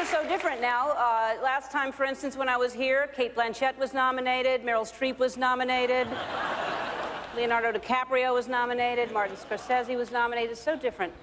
is so different now. Last time, for instance, when I was here, Cate Blanchett was nominated, Meryl Streep was nominated, Leonardo DiCaprio was nominated, Martin Scorsese was nominated. So different.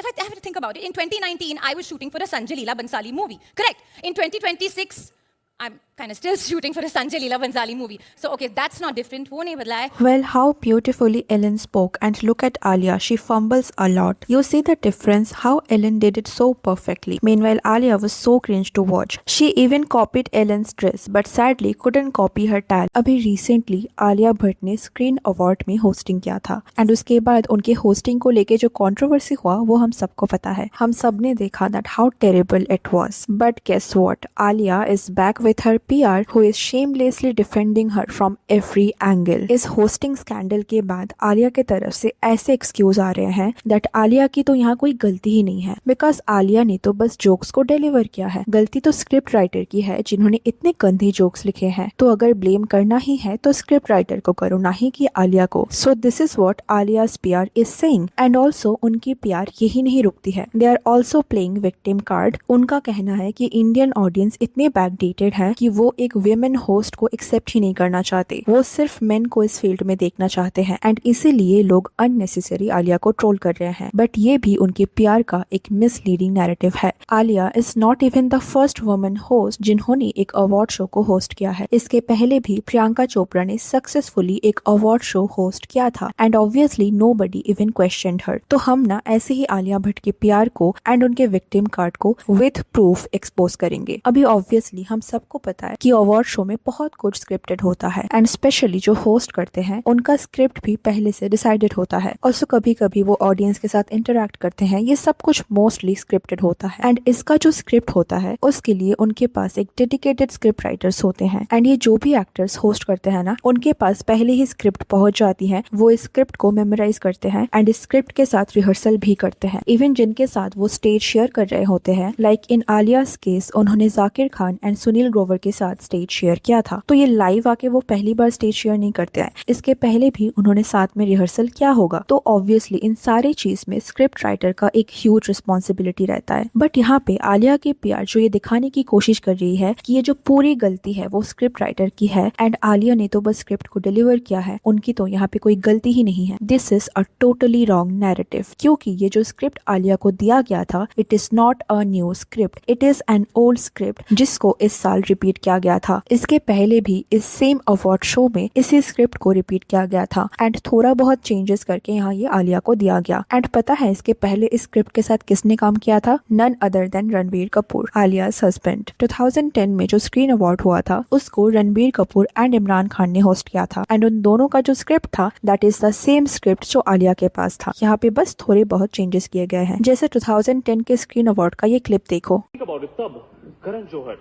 If I have to think about it, in 2019, I was shooting for a Sanjay Leela Bhansali movie. Correct. In 2026, I'm kind of still shooting for a Sanjay Leela Bhansali movie. So, okay, that's not different. वो नहीं बदला है. Well, how beautifully Ellen spoke, and look at Alia, she fumbles a lot. You see the difference, how Ellen did it so perfectly. Meanwhile, Alia was so cringe to watch. She even copied Ellen's dress, but sadly couldn't copy her talent. अभी recently Alia Bhatt ने screen award में hosting किया था, and उसके बाद उनके hosting को लेके जो कंट्रोवर्सी हुआ वो हम सबको पता है. हम सब ने देखा that how terrible it was. But guess what? Alia is back with her PR, who is shamelessly defending her from every angle. इस होस्टिंग स्कैंडल के बाद आलिया के तरफ से ऐसे एक्सक्यूज आ रहे हैं दैट आलिया की तो यहाँ कोई गलती ही नहीं है, बिकॉज आलिया ने तो बस जोक्स को डिलीवर किया है. गलती तो स्क्रिप्ट राइटर की है जिन्होंने इतने गंदे जोक्स लिखे हैं. तो अगर ब्लेम करना ही है तो स्क्रिप्ट राइटर को करो, ना ही कि आलिया को. So this is what Alia's PR is saying. And also उनकी PR यही नहीं रुकती है, they are also playing victim card. उनका कहना है कि इंडियन ऑडियंस इतने बैकडेटेड है कि वो एक विमेन होस्ट को एक्सेप्ट ही नहीं करना चाहते. वो सिर्फ मेन को इस फील्ड में देखना चाहते हैं, एंड इसीलिए लोग अननेसेसरी आलिया को ट्रोल कर रहे हैं. बट ये भी उनके PR का एक मिसलीडिंग नैरेटिव है. Alia is not even the first woman host जिन्होंने एक अवार्ड शो को होस्ट किया है. इसके पहले भी प्रियंका चोपड़ा ने सक्सेसफुली एक अवार्ड शो होस्ट किया था, and obviously nobody even questioned her. तो हम ना ऐसे ही आलिया भट्ट के PR को एंड उनके विक्टिम कार्ड को विद प्रूफ एक्सपोज करेंगे. अभी ऑब्वियसली हम सबको पता है कि अवार्ड शो में बहुत कुछ स्क्रिप्टेड होता है, एंड स्पेशली जो होस्ट करते हैं उनका स्क्रिप्ट भी पहले से डिसाइडेड होता है. ऑल्सो कभी कभी वो ऑडियंस के साथ इंटरेक्ट करते हैं. ये सब कुछ मोस्टली स्क्रिप्टेड होता है, एंड इसका जो स्क्रिप्ट होता है उसके लिए उनके पास एक डेडिकेटेड स्क्रिप्ट राइटर्स होते हैं. एंड ये जो भी एक्टर्स होस्ट करते हैं ना, उनके पास पहले ही स्क्रिप्ट पहुंच जाती है. वो इस स्क्रिप्ट को मेमोराइज करते हैं एंड इस स्क्रिप्ट के साथ रिहर्सल भी करते हैं. इवन जिनके साथ वो स्टेज शेयर कर रहे होते हैं, लाइक इन आलियाज केस उन्होंने जाकिर खान एंड सुनील ग्रोवर के साथ स्टेज शेयर किया था. तो ये लाइव आके वो पहली बार स्टेज शेयर नहीं करते हैं, इसके पहले भी उन्होंने साथ में रिहर्सल किया होगा. तो ऑब्वियसली इन सारी चीज में स्क्रिप्ट राइटर का एक ह्यूज रिस्पॉन्सिबिलिटी रहता है. बट यहाँ पे आलिया की PR जो ये दिखाने की कोशिश कर रही है कि ये जो पूरी गलती है वो स्क्रिप्ट राइटर की है, एंड आलिया ने तो बस स्क्रिप्ट को डिलीवर किया है, उनकी तो यहाँ पे कोई गलती ही नहीं है. This is a totally wrong narrative, क्योंकि ये जो स्क्रिप्ट आलिया को दिया गया था, it is not a new script, it is an old script जिसको इस साल रिपीट किया गया था. इसके पहले भी इस सेम अवार्ड शो में इसी स्क्रिप्ट को रिपीट किया गया था, एंड थोड़ा बहुत चेंजेस करके यहाँ ये आलिया को दिया गया. एंड पता है इसके पहले इस स्क्रिप्ट के साथ किसने काम किया था? None other than Ranbir Kapoor, Alia's husband. 2010 में जो स्क्रीन अवार्ड हुआ था उसको रणबीर कपूर एंड इमरान खान ने होस्ट किया था, एंड उन दोनों का जो स्क्रिप्ट था that is the same script जो आलिया के पास था. यहाँ पे बस थोड़े बहुत चेंजेस किए गए हैं. जैसे 2010 के स्क्रीन अवार्ड का ये क्लिप देखो. तब करण जौहर,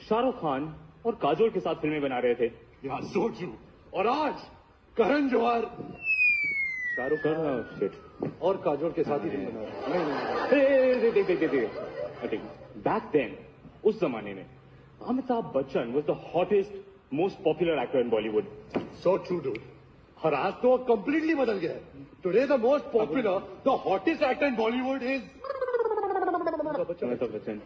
शाहरुख खान और काजोल के साथ फिल्में बना रहे थे. So true. और आज करण जौहर शाहरुख खान और काजोल के साथ ही फिल्म बना रहे हैं. बैक देन, उस जमाने में Amitabh Bachchan was the hottest most popular actor in Bollywood. So true dude. और आज तो कंप्लीटली बदल गया है. Today the most popular, the hottest actor in Bollywood is Amitabh Bachchan.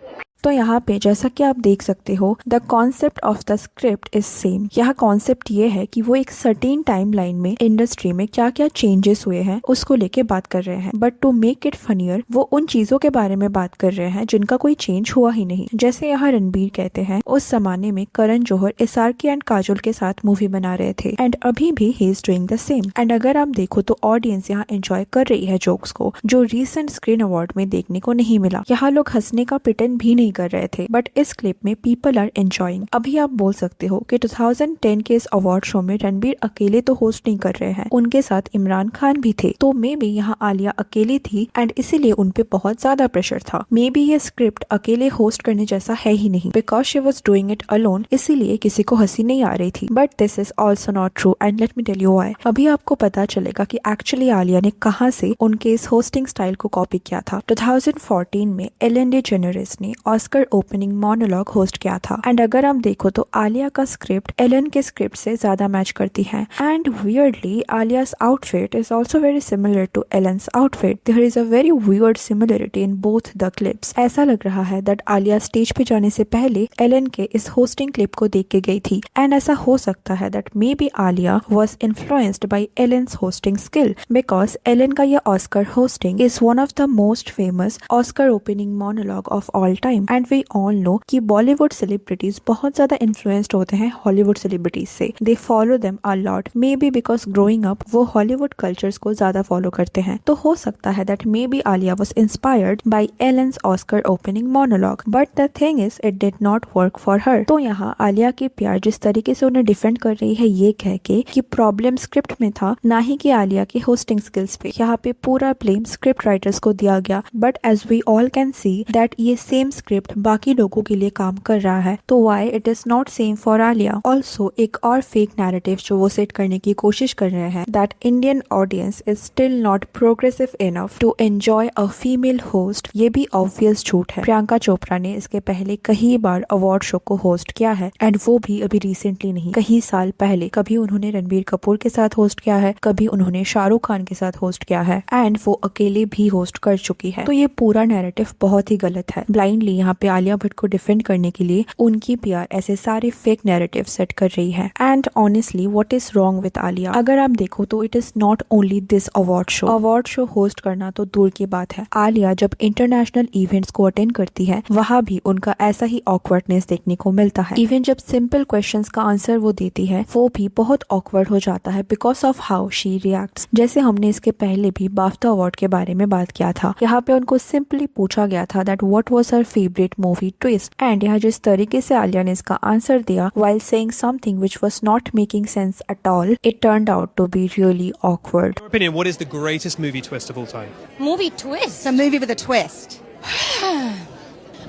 तो यहाँ पे जैसा कि आप देख सकते हो, the concept of the script is same. यहाँ कॉन्सेप्ट ये है कि वो एक सर्टेन टाइम लाइन में इंडस्ट्री में क्या क्या चेंजेस हुए हैं उसको लेके बात कर रहे हैं. But to make it funnier वो उन चीजों के बारे में बात कर रहे हैं जिनका कोई चेंज हुआ ही नहीं. जैसे यहाँ रणबीर कहते हैं उस जमाने में करण जौहर SRK एंड काजोल के साथ मूवी बना रहे थे, एंड अभी भी he is doing the same. And अगर आप देखो तो ऑडियंस यहाँ एंजॉय कर रही है जोक्स को, जो रिसेंट स्क्रीन अवार्ड में देखने को नहीं मिला. यहाँ लोग हंसने का प्रिटेंड भी नहीं कर रहे थे, बट इस क्लिप में पीपल आर एंजॉइंग. अभी आप बोल सकते हो कि 2010 के इस अवार्ड शो में रणबीर अकेले तो होस्ट नहीं कर रहे हैं, उनके साथ इमरान खान भी थे. तो मे बी यहाँ आलिया अकेली थी एंड इसीलिए उनपे बहुत ज्यादा प्रेशर था. मे बी ये स्क्रिप्ट अकेले होस्ट करने जैसा है ही नहीं, because she was doing it alone, इसीलिए किसी को हंसी नहीं आ रही थी. But this is also not true, and let me tell you why. अभी आपको पता चलेगा कि एक्चुअली आलिया ने कहाँ से उनके इस होस्टिंग स्टाइल को कॉपी किया था. 2014 में एलेन डेजेनेरेस ने ऑस्कर ओपनिंग मोनोलॉग होस्ट किया था। एंड अगर हम देखो तो आलिया का स्क्रिप्ट एलन के स्क्रिप्ट से ज्यादा मैच करती है। And weirdly Alia's outfit is also very similar to Ellen's outfit. There is a very weird similarity in both the clips. ऐसा लग रहा है that आलिया स्टेज पे जाने से पहले एलन के इस होस्टिंग क्लिप को देख के गई थी। एंड ऐसा हो सकता है that maybe Alia was influenced by Ellen's hosting skill because Ellen का यह Oscar hosting is one of the most famous Oscar opening monologue of all time. And we all know कि Bollywood celebrities बहुत ज़्यादा influenced होते हैं Hollywood celebrities से. They follow them a lot. Maybe because growing up वो Hollywood cultures को ज़्यादा follow करते हैं. तो हो सकता है that maybe Alia was inspired by Ellen's Oscar opening monologue. But the thing is it did not work for her. तो यहाँ आलिया की प्यार जिस तरीके से उन्हें डिफेंड कर रही है ये कह के कि प्रॉब्लम स्क्रिप्ट में था ना ही कि आलिया की होस्टिंग स्किल्स पे। यहाँ पे पूरा ब्लेम स्क्रिप्ट राइटर्स को दिया गया। But as we all can see that ये सेम स्क्रिप्ट बाकी लोगों के लिए काम कर रहा है, तो why it is not same for Alia. Also एक और फेक नैरेटिव जो वो सेट करने की कोशिश कर रहे हैं that Indian audience is still not progressive enough to enjoy a female host, ये भी ऑब्वियस झूठ है। प्रियंका चोपड़ा ने इसके पहले कई बार अवार्ड शो को होस्ट किया है एंड वो भी अभी रिसेंटली नहीं, कई साल पहले। कभी उन्होंने रणबीर कपूर के साथ होस्ट किया है, कभी उन्होंने शाहरुख खान के साथ होस्ट किया है एंड वो अकेले भी होस्ट कर चुकी है। तो ये पूरा नैरेटिव बहुत ही गलत है। ब्लाइंडली यहाँ पे आलिया भट्ट को डिफेंड करने के लिए उनकी पीआर ऐसे सारे फेक नैरेटिव सेट कर रही है। And honestly what is wrong with Alia? अगर आप देखो तो it is not only this award show host करना तो दूर की बात है। आलिया जब इंटरनेशनल इवेंट्स को अटेंड करती है वहाँ भी उनका ऐसा ही ऑकवर्डनेस देखने को मिलता है। इवन जब सिंपल क्वेश्चंस का आंसर वो देती है वो भी बहुत ऑकवर्ड हो जाता है because of how she reacts. जैसे हमने इसके पहले भी बाफ्टा अवार्ड के बारे में बात किया था, यहाँ पे उनको सिंपली पूछा गया था that what was her favourite movie twist, and यहाँ जिस तरीके से आलिया ने इसका आंसर दिया while saying something which was not making sense at all, it turned out to be really awkward. In your opinion, what is the greatest movie twist of all time? Movie twist. It's a movie with a twist.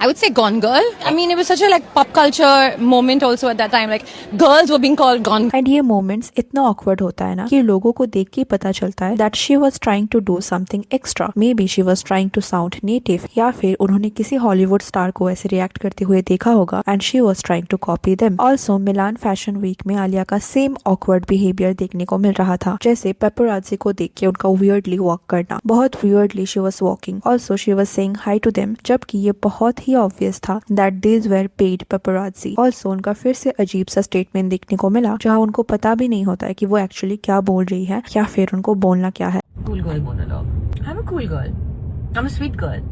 I would say Gone Girl. I mean, it was such a like pop culture moment also at that time. Like girls were being called Gone. And ये moments इतना awkward होता है ना कि लोगों को देख के पता चलता है that she was trying to do something extra. Maybe she was trying to sound native, या फिर उन्होंने किसी हॉलीवुड स्टार को ऐसे रिएक्ट करते हुए देखा होगा and she was trying to copy them. Also Milan fashion week में आलिया का सेम ऑकवर्ड बिहेवियर देखने को मिल रहा था, जैसे पेपराजी को देख के उनका वियर्डली वॉक करना, बहुत weirdly she was walking. Also she was saying hi to them, जबकि ये बहुत ही ऑब्वियस था that these were paid paparazzi. Also उनका फिर से अजीब सा स्टेटमेंट देखने को मिला जहाँ उनको पता भी नहीं होता है कि वो एक्चुअली क्या बोल रही है या फिर उनको बोलना क्या है। Cool girl monologue. I'm a cool girl. I'm a sweet girl.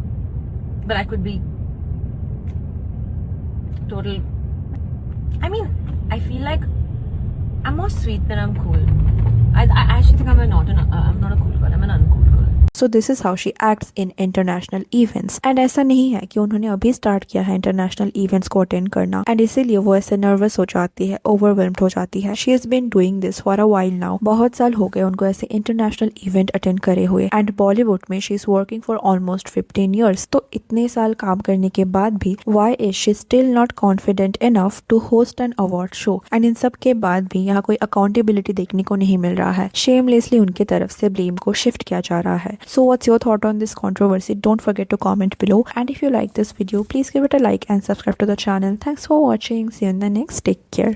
But I could be total. I mean, I feel like I'm more sweet than I'm cool. I actually think I'm not a cool girl. I'm an uncool girl. So this is how she acts in international events. And ऐसा नहीं है कि उन्होंने अभी start किया है international events को attend करना एंड इसीलिए वो ऐसे नर्वस हो जाती है, ओवरवेल्म्ड हो जाती है। She is been doing this for a while now. बहुत साल हो गए उनको ऐसे इंटरनेशनल इवेंट अटेंड करे हुए एंड बॉलीवुड में she is working for almost 15 years. तो इतने साल काम करने के बाद भी why is she still not confident enough to host an award show? And इन सब के बाद भी यहाँ कोई अकाउंटेबिलिटी देखने को नहीं मिल रहा है। शेमलेसली उनके तरफ से ब्लेम को शिफ्ट किया जा रहा है। So what's your thought on this controversy? Don't forget to comment below. And if you like this video, please give it a like and subscribe to the channel. Thanks for watching. See you in the next. Take care.